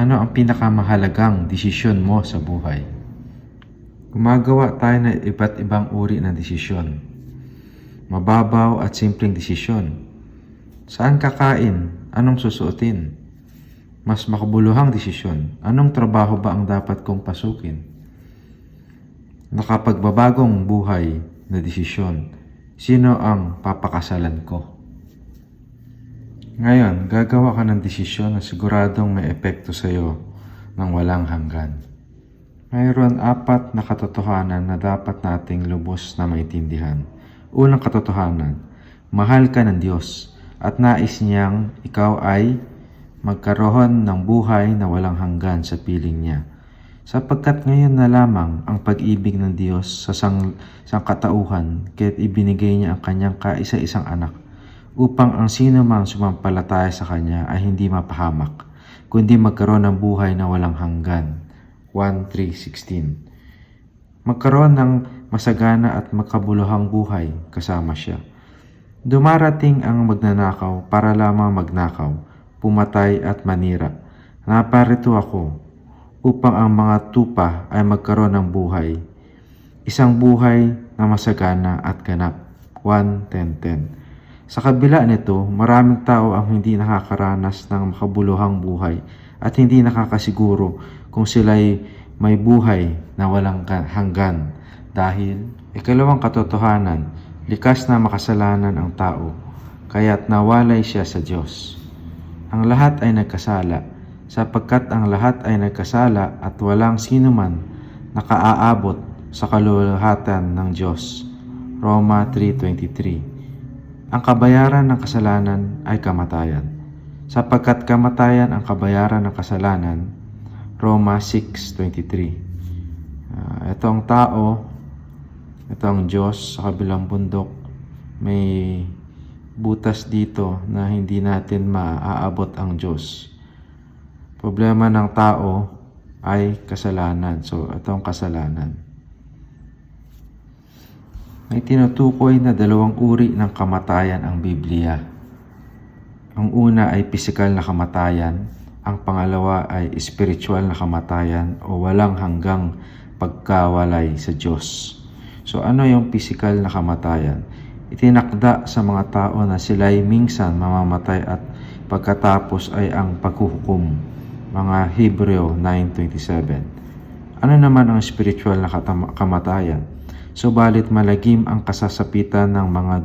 Ano ang pinakamahalagang desisyon mo sa buhay? Gumagawa tayo ng iba't ibang uri ng desisyon. Mababaw at simpleng desisyon. Saan kakain? Anong susuotin? Mas makabuluhang desisyon. Anong trabaho ba ang dapat kong pasukin? Nakapagbabagong buhay na desisyon. Sino ang papakasalan ko? Ngayon, gagawa ka ng desisyon na siguradong may epekto sa iyo ng walang hanggan. Mayroon 4 na katotohanan na dapat nating lubos na maintindihan. Unang katotohanan, mahal ka ng Diyos at nais niyang ikaw ay magkaroon ng buhay na walang hanggan sa piling niya. Sapagkat ngayon na lamang ang pag-ibig ng Diyos sa sangkatauhan kaya't ibinigay niya ang kanyang kaisa-isang anak upang ang sino mang sumampalataya sa Kanya ay hindi mapahamak, kundi magkaroon ng buhay na walang hanggan. 1:3-16. Magkaroon ng masagana at makabuluhang buhay kasama siya. Dumarating ang magnanakaw para lamang magnakaw, pumatay at manira. Naparito ako upang ang mga tupa ay magkaroon ng buhay, isang buhay na masagana at ganap. 1:10-10. Sa kabila nito, maraming tao ang hindi nakakaranas ng makabuluhang buhay at hindi nakakasiguro kung sila'y may buhay na walang hanggan. Dahil, ikalawang katotohanan, likas na makasalanan ang tao, kaya't nawalay siya sa Diyos. Ang lahat ay nagkasala, sapagkat ang lahat ay nagkasala at walang sinuman nakaaabot sa kalulahatan ng Diyos. Roma 3:23. Ang kabayaran ng kasalanan ay kamatayan. Sapagkat kamatayan ang kabayaran ng kasalanan, Roma 6:23. Ito ang tao, ito ang Diyos sa kabilang bundok. May butas dito na hindi natin maaabot ang Diyos. Problema ng tao ay kasalanan. So, ito ang kasalanan. May tinutukoy na 2 uri ng kamatayan ang Biblia. Ang una ay pisikal na kamatayan, ang pangalawa ay spiritual na kamatayan o walang hanggang pagkawalay sa Diyos. So ano yung pisikal na kamatayan? Itinakda sa mga tao na sila'y minsan mamamatay at pagkatapos ay ang paghuhukom. Mga Hebreo 9:27. Ano naman ang spiritual na kamatayan? Subalit malagim ang kasasapitan ng mga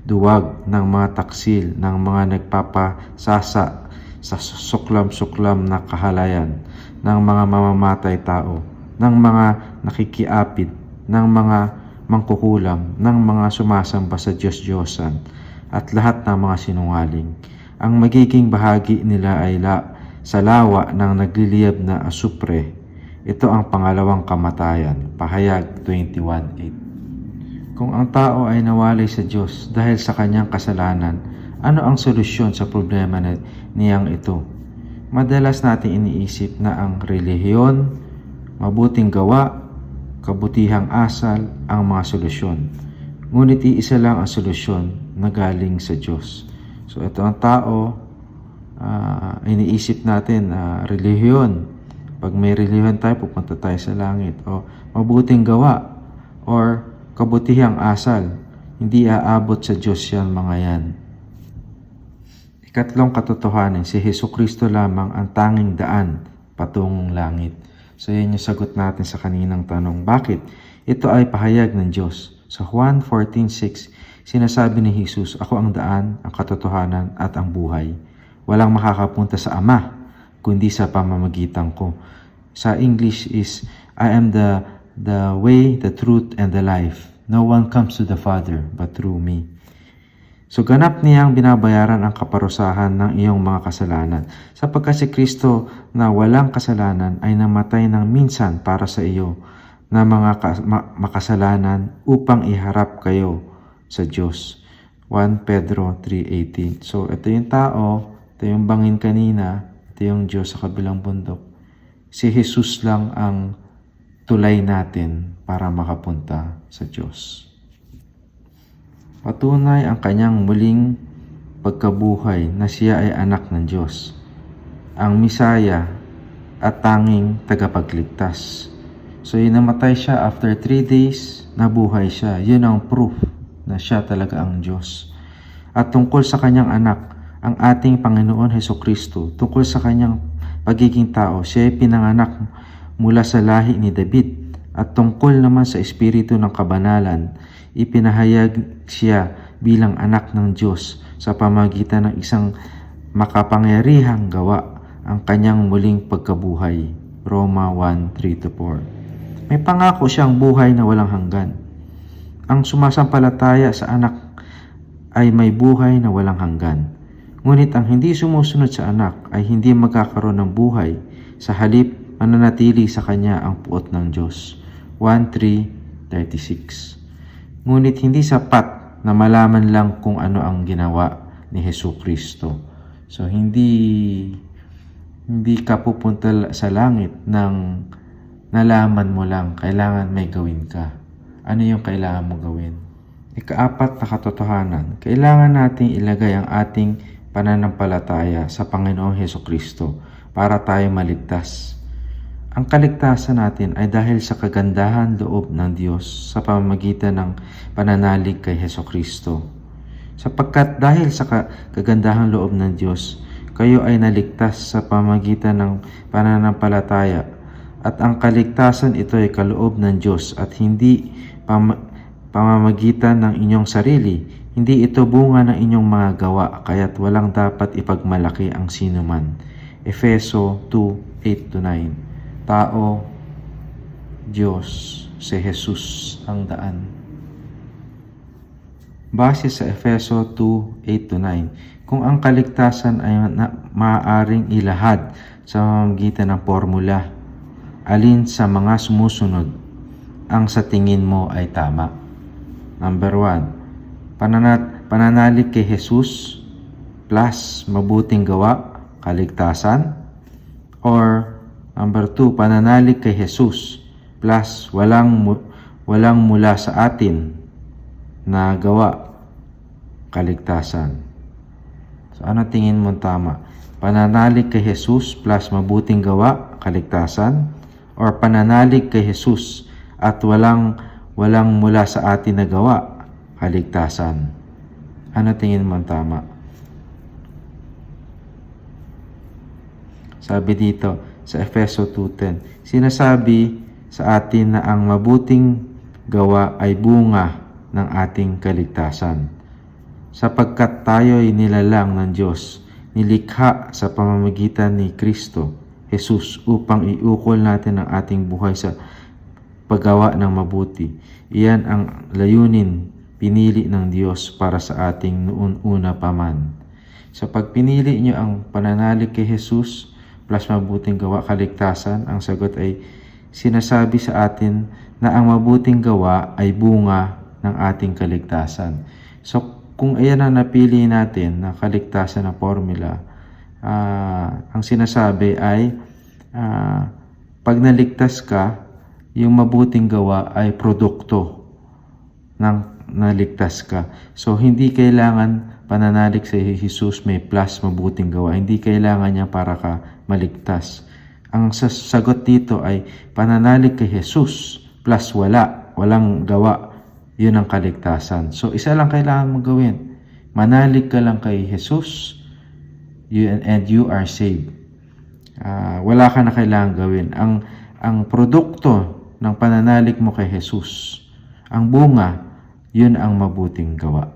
duwag, ng mga taksil, ng mga nagpapasasa sa suklam-suklam na kahalayan, ng mga mamamatay tao, ng mga nakikiapid, ng mga mangkukulam, ng mga sumasamba sa Diyos-Diyosan, at lahat ng mga sinungaling. Ang magiging bahagi nila ay sa lawa ng nagliliyab na asupre. Ito ang pangalawang kamatayan, Pahayag 21:8. Kung ang tao ay nawalay sa Diyos dahil sa kanyang kasalanan, ano ang solusyon sa problema niyang ito? Madalas natin iniisip na ang relihiyon, mabuting gawa, kabutihang asal ang mga solusyon. Ngunit iisa lang ang solusyon na galing sa Diyos. So ito ang tao, iniisip natin relihiyon. Pag may relihiyon tayo, pupunta tayo sa langit. O mabuting gawa or kabutihang asal. Hindi aabot sa Diyos yan mga yan. Ikatlong katotohanan, si Jesucristo lamang ang tanging daan patungong langit. So yan yung sagot natin sa kaninang tanong. Bakit? Ito ay pahayag ng Diyos. Sa Juan 14:6, sinasabi ni Jesus, ako ang daan, ang katotohanan at ang buhay. Walang makakapunta sa Ama kundi sa pamamagitan ko. Sa English is, I am the way, the truth, and the life. No one comes to the Father but through me. So ganap niyang binabayaran ang kaparusahan ng iyong mga kasalanan. Sapagkat si Kristo na walang kasalanan ay namatay ng minsan para sa iyo na mga makasalanan upang iharap kayo sa Diyos. 1 Pedro 3:18. So ito yung tao, ito yung bangin kanina, ito yung Diyos sa kabilang bundok. Si Jesus lang ang tulay natin para makapunta sa Diyos. Patunay ang kanyang muling pagkabuhay na siya ay anak ng Diyos. Ang Misaya at tanging tagapagligtas. So namatay siya, after 3 days, nabuhay siya. Yun ang proof na siya talaga ang Diyos. At tungkol sa kanyang anak, ang ating Panginoon Hesukristo, tungkol sa kanyang pagiging tao, siya ay pinanganak mula sa lahi ni David. At tungkol naman sa espiritu ng kabanalan, ipinahayag siya bilang anak ng Diyos sa pamagitan ng isang makapangyarihang gawa, ang kanyang muling pagkabuhay. Roma 1:3-4. May pangako siyang buhay na walang hanggan. Ang sumasampalataya sa anak ay may buhay na walang hanggan. Ngunit ang hindi sumusunod sa anak ay hindi magkakaroon ng buhay. Sa halip, mananatili sa kanya ang puot ng Diyos. 1:3-36. Ngunit hindi sapat na malaman lang kung ano ang ginawa ni Hesukristo. So hindi ka pupunta sa langit nang nalaman mo lang. Kailangan may gawin ka. Ano yung kailangan mo gawin? Ika-4 na katotohanan, kailangan nating ilagay ang ating pananampalataya sa Panginoong Hesukristo para tayo maligtas. Ang kaligtasan natin ay dahil sa kagandahan loob ng Diyos sa pamamagitan ng pananalig kay Hesukristo. Sapagkat dahil sa kagandahan loob ng Diyos, kayo ay naligtas sa pamamagitan ng pananampalataya, at ang kaligtasan ito ay kaloob ng Diyos at hindi pamamagitan ng inyong sarili. Hindi ito bunga ng inyong mga gawa, kaya't walang dapat ipagmalaki ang sinuman. Efeso 2:8-9. Tao, Diyos, si Jesus ang daan. Base sa Efeso 2:8-9, kung ang kaligtasan ay maaaring ilahad sa pamamagitan ng formula, alin sa mga sumusunod ang sa tingin mo ay tama? Number 1, pananalig kay Jesus plus mabuting gawa, kaligtasan. Or number 2, pananalig kay Jesus plus walang mula sa atin na gawa, kaligtasan. So ano tingin mo tama? Pananalig kay Jesus plus mabuting gawa, kaligtasan? Or pananalig kay Jesus at walang mula sa atin na gawa, kaligtasan? Ano tingin mo tama? Sabi dito sa Efeso 2:10, sinasabi sa atin na ang mabuting gawa ay bunga ng ating kaligtasan. Sapagkat tayo ay nilalang ng Diyos, nilikha sa pamamagitan ni Kristo Jesus upang iukol natin ang ating buhay sa paggawa ng mabuti. Iyan ang layunin pinili ng Diyos para sa ating noon una pa man. So pag pinili nyo ang pananalig kay Jesus plus mabuting gawa, kaligtasan, ang sagot ay sinasabi sa atin na ang mabuting gawa ay bunga ng ating kaligtasan. So kung ayan ang napili natin na kaligtasan na formula, ang sinasabi ay pag naligtas ka, yung mabuting gawa ay produkto ng naligtas ka. So hindi kailangan pananalig sa Jesus may plus mabuting gawa. Hindi kailangan niya para ka maligtas. Ang sagot dito ay pananalig kay Jesus plus walang gawa. Yun ang kaligtasan. So, isa lang kailangan mong gawin. Manalig ka lang kay Jesus and you are saved. Wala ka na kailangan gawin. Ang produkto ng pananalig mo kay Jesus, ang bunga, yun ang mabuting gawa.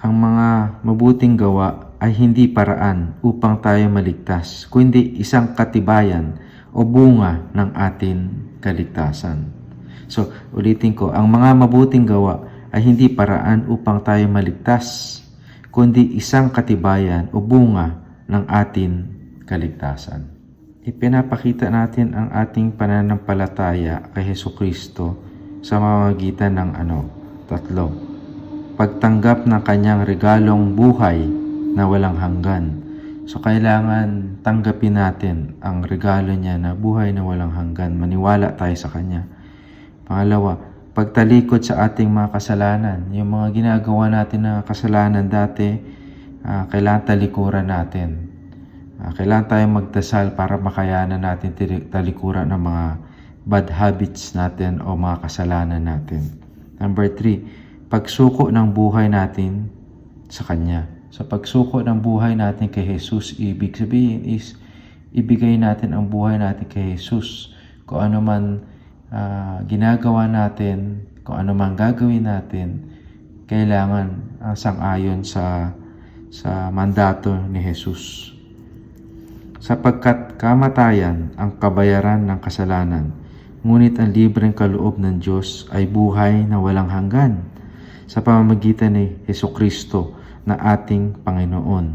Ang mga mabuting gawa ay hindi paraan upang tayo maligtas, kundi isang katibayan o bunga ng ating kaligtasan. So, ulitin ko, ang mga mabuting gawa ay hindi paraan upang tayo maligtas, kundi isang katibayan o bunga ng ating kaligtasan. Ipinapakita natin ang ating pananampalataya kay Hesukristo sa pamamagitan ng 3. Pagtanggap ng kanyang regalong buhay na walang hanggan. So, kailangan tanggapin natin ang regalo niya na buhay na walang hanggan. Maniwala tayo sa kanya. Pangalawa, pagtalikod sa ating mga kasalanan. Yung mga ginagawa natin na kasalanan dati, kailangan talikuran natin. Kailangan tayong magdasal para makayanan natin talikuran ng mga bad habits natin o mga kasalanan natin. Number 3, pagsuko ng buhay natin sa Kanya. Sa pagsuko ng buhay natin kay Jesus, ibig sabihin is ibigay natin ang buhay natin kay Jesus. Kung ano man ginagawa natin, kung ano man gagawin natin, kailangan sang-ayon sa mandato ni Jesus. Sapagkat kamatayan ang kabayaran ng kasalanan, ngunit ang libreng kaloob ng Diyos ay buhay na walang hanggan sa pamamagitan ni Hesukristo na ating Panginoon.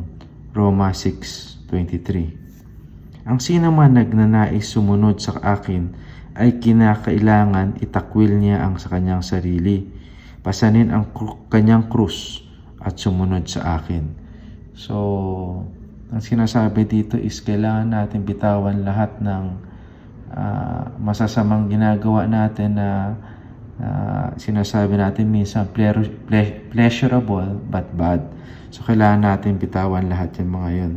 Roma 6:23. Ang sino man nagnanais sumunod sa akin ay kinakailangan itakwil niya ang sa kanyang sarili, pasanin ang kanyang krus at sumunod sa akin. So, ang sinasabi dito is kailangan natin bitawan lahat ng masasamang ginagawa natin na sinasabi natin minsan pleasurable but bad. So, kailangan natin bitawan lahat yung mga yun.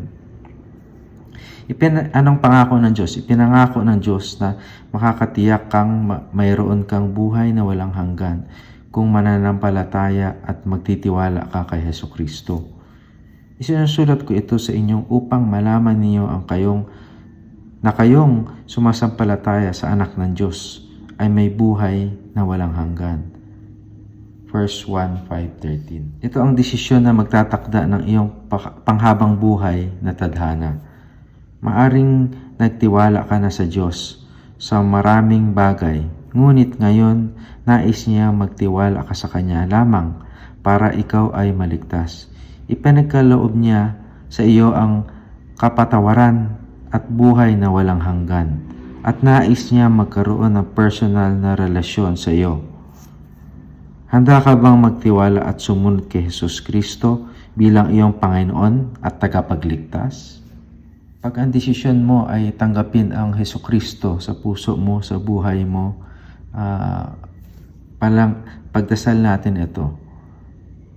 Anong pangako ng Diyos? Ipinangako ng Diyos na makakatiyak kang mayroon kang buhay na walang hanggan kung mananampalataya at magtitiwala ka kay Hesukristo. Isinusulat ko ito sa inyong upang malaman niyo ang kayong sumasampalataya sa anak ng Diyos ay may buhay na walang hanggan. Verse 1:5-13. Ito ang desisyon na magtatakda ng iyong panghabang buhay na tadhana. Maaring nagtiwala ka na sa Diyos sa maraming bagay, ngunit ngayon nais niya magtiwala ka sa Kanya lamang para ikaw ay maligtas. Ipinagkaloob niya sa iyo ang kapatawaran at buhay na walang hanggan, at nais niya magkaroon ng personal na relasyon sa iyo. Handa ka bang magtiwala at sumunod kay Jesus Kristo bilang iyong Panginoon at tagapagligtas? Pag ang desisyon mo ay tanggapin ang Hesukristo sa puso mo, sa buhay mo, pagdasal natin ito.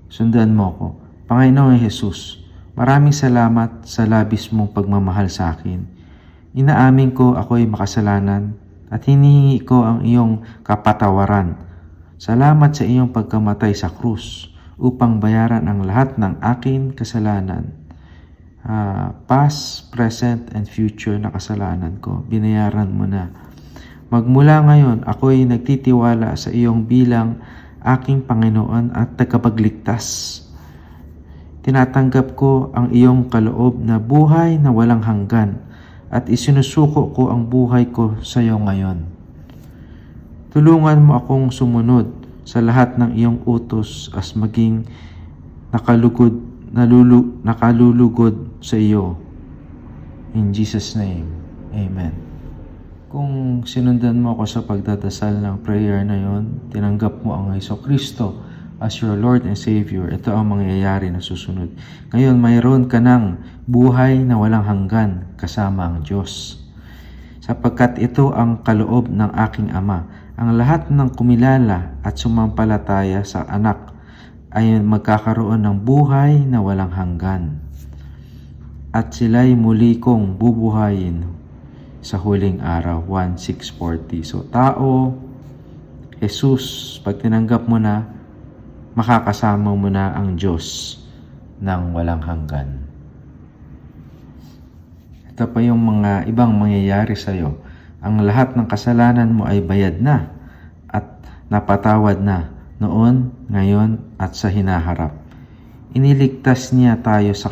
Sundan mo ko. Panginoong Jesus, maraming salamat sa labis mong pagmamahal sa akin. Inaamin ko ako'y makasalanan at hinihingi ko ang iyong kapatawaran. Salamat sa iyong pagkamatay sa krus upang bayaran ang lahat ng aking kasalanan. Past, present, and future na kasalanan ko. Binayaran mo na. Magmula ngayon, ako'y nagtitiwala sa iyong bilang aking Panginoon at tagapagligtas. Tinatanggap ko ang iyong kaloob na buhay na walang hanggan at isinusuko ko ang buhay ko sa iyo ngayon. Tulungan mo akong sumunod sa lahat ng iyong utos as maging nakalulugod sa iyo. In Jesus' name, Amen. Kung sinundan mo ako sa pagdadasal ng prayer na yon, tinanggap mo ang Hesukristo as your Lord and Savior, ito ang mangyayari na susunod. Ngayon, mayroon ka ng buhay na walang hanggan kasama ang Diyos. Sapagkat ito ang kaloob ng aking Ama, ang lahat ng kumilala at sumampalataya sa anak ay magkakaroon ng buhay na walang hanggan. At sila'y muli kong bubuhayin sa huling araw. 1:640. So, tao, Jesus, pag tinanggap mo na, makakasama mo na ang Diyos ng walang hanggan. Ito pa yung mga ibang mangyayari sa iyo. Ang lahat ng kasalanan mo ay bayad na at napatawad na noon, ngayon, at sa hinaharap. Iniligtas niya tayo sa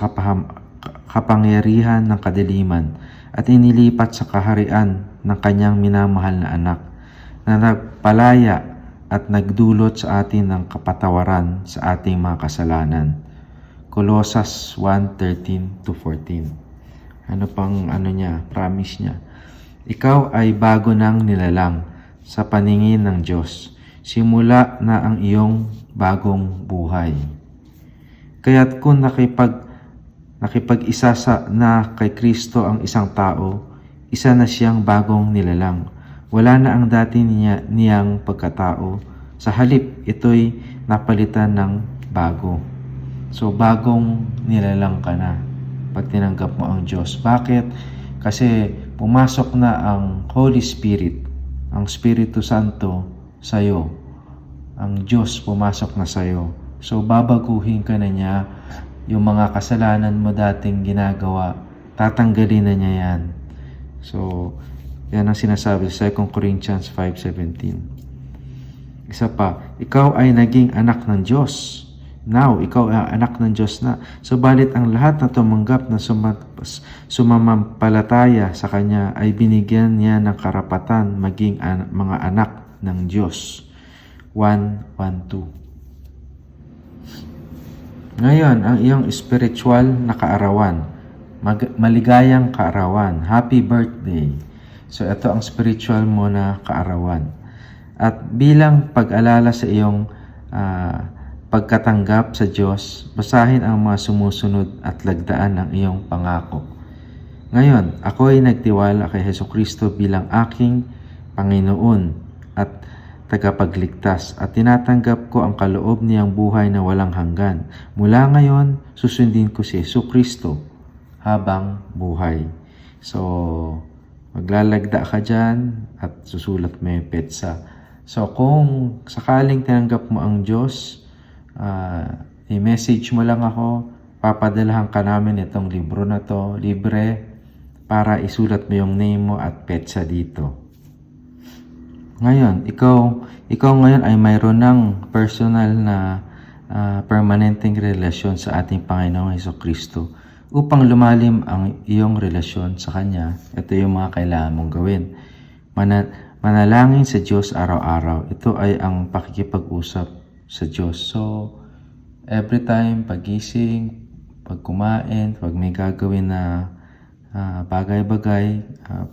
kapangyarihan ng kadiliman at inilipat sa kaharian ng kanyang minamahal na anak na nagpalaya at nagdulot sa atin ng kapatawaran sa ating mga kasalanan. Colossus 1:13-14. Ano pang promise niya? Ikaw ay bago ng nilalang sa paningin ng Diyos. Simula na ang iyong bagong buhay. Kaya't kung nakipag-isa na kay Kristo ang isang tao, isa na siyang bagong nilalang. Wala na ang dati niyang pagkatao. Sa halip, ito'y napalitan ng bago. So, bagong nilalang ka na. pag tinanggap mo ang Diyos. Bakit? Kasi pumasok na ang Holy Spirit, ang Espiritu Santo sa'yo. Ang Diyos pumasok na sa'yo. So, babaguhin ka na niya. Yung mga kasalanan mo dating ginagawa, tatanggalin na niya yan. So, yan ang sinasabi sa 2 Corinthians 5:17. Isa pa, ikaw ay naging anak ng Diyos. Now, ikaw ay anak ng Diyos na. Subalit ang lahat na tumanggap na sumamampalataya sa Kanya ay binigyan niya ng karapatan maging mga anak ng Diyos. 1:1-2. Ngayon, ang iyong spiritual na kaarawan, maligayang kaarawan, happy birthday. So, ito ang spiritual mo na kaarawan. At bilang pag-alala sa iyong pagkatanggap sa Diyos, basahin ang mga sumusunod at lagdaan ng iyong pangako. Ngayon, ako ay nagtiwala kay Jesucristo bilang aking Panginoon at tagapagligtas at tinatanggap ko ang kaloob niyang buhay na walang hanggan. Mula ngayon, susundin ko si Jesucristo habang buhay. So, maglalagda ka dyan at susulat mo yung petsa. So, kung sakaling tinanggap mo ang Diyos, i-message mo lang ako, papadalahan ka namin itong libro na to, libre, para isulat mo yung name mo at petsa dito. Ngayon, ikaw ngayon ay mayroon ng personal na permanenteng relasyon sa ating Panginoong Jesucristo. Upang lumalim ang iyong relasyon sa Kanya, ito yung mga kailangan mong gawin. Manalangin sa Diyos araw-araw. Ito ay ang pakikipag-usap sa Diyos. So, every time, pagising, pag kumain, pag may gagawin na bagay-bagay,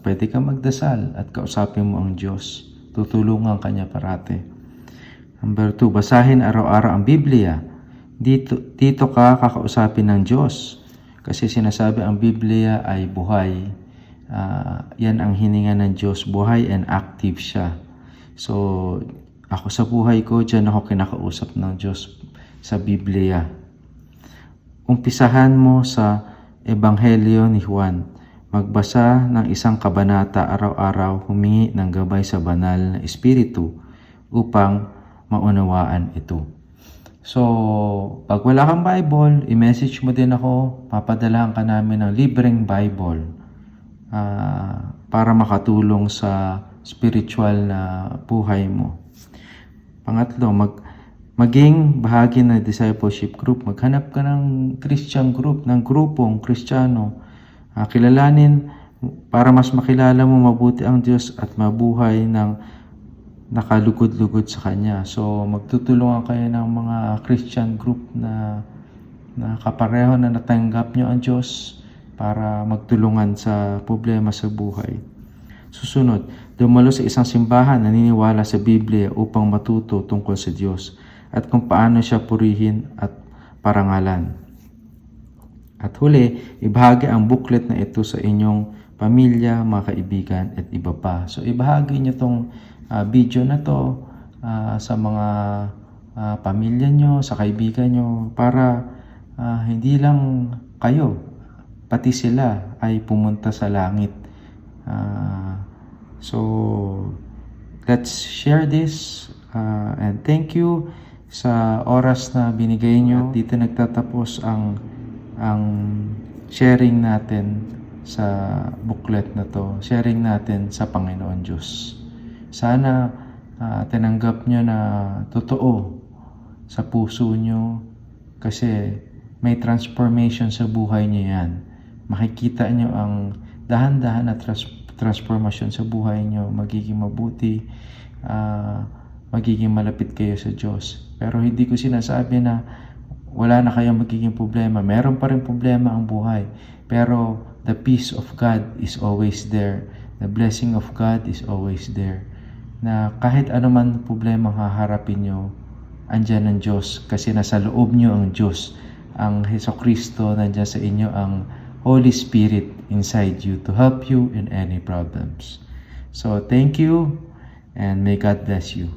pwede ka magdasal at kausapin mo ang Diyos. Tutulungan ka niya parate. Number 2, basahin araw-araw ang Biblia. Dito ka kakausapin ng Diyos. Kasi sinasabi ang Biblia ay buhay. Yan ang hininga ng Diyos. Buhay and active siya. So, ako sa buhay ko, dyan ako kinakausap ng Diyos sa Biblia. Umpisahan mo sa Ebanghelyo ni Juan. Magbasa ng isang kabanata araw-araw, humingi ng gabay sa banal na Espiritu upang maunawaan ito. So, pag wala kang Bible, i-message mo din ako, papadalahan ka namin ng libreng Bible para makatulong sa spiritual na buhay mo. Pangatlo, maging bahagi ng discipleship group. Maghanap ka ng Christian group, ng grupong Kristiyano. Kilalanin para mas makilala mo mabuti ang Diyos at mabuhay ng nakalugod-lugod sa Kanya. So, magtutulungan kayo ng mga Christian group na kapareho na natanggap nyo ang Diyos para magtulungan sa problema sa buhay. Susunod, dumalo sa isang simbahan na naniniwala sa Biblia upang matuto tungkol sa Diyos at kung paano siya purihin at parangalan. At huli, ibahagi ang booklet na ito sa inyong pamilya, mga kaibigan at iba pa. So, ibahagi nyo itong video na to sa mga pamilya nyo, sa kaibigan nyo, para hindi lang kayo, pati sila ay pumunta sa langit. So, let's share this and thank you sa oras na binigay nyo. At dito nagtatapos ang sharing natin sa booklet na to, sharing natin sa Panginoon Diyos. Sana tinanggap nyo na totoo sa puso nyo kasi may transformation sa buhay nyo yan. Makikita nyo ang dahan-dahan na transformation sa buhay nyo, magiging mabuti, magiging malapit kayo sa Diyos. Pero hindi ko sinasabi na wala na kayong magiging problema. Meron pa rin problema ang buhay. Pero the peace of God is always there. The blessing of God is always there. Na kahit anuman problema haharapin nyo, andyan ang Diyos. Kasi nasa loob nyo ang Diyos. Ang Jesucristo, nandyan sa inyo ang Holy Spirit inside you to help you in any problems. So thank you and may God bless you.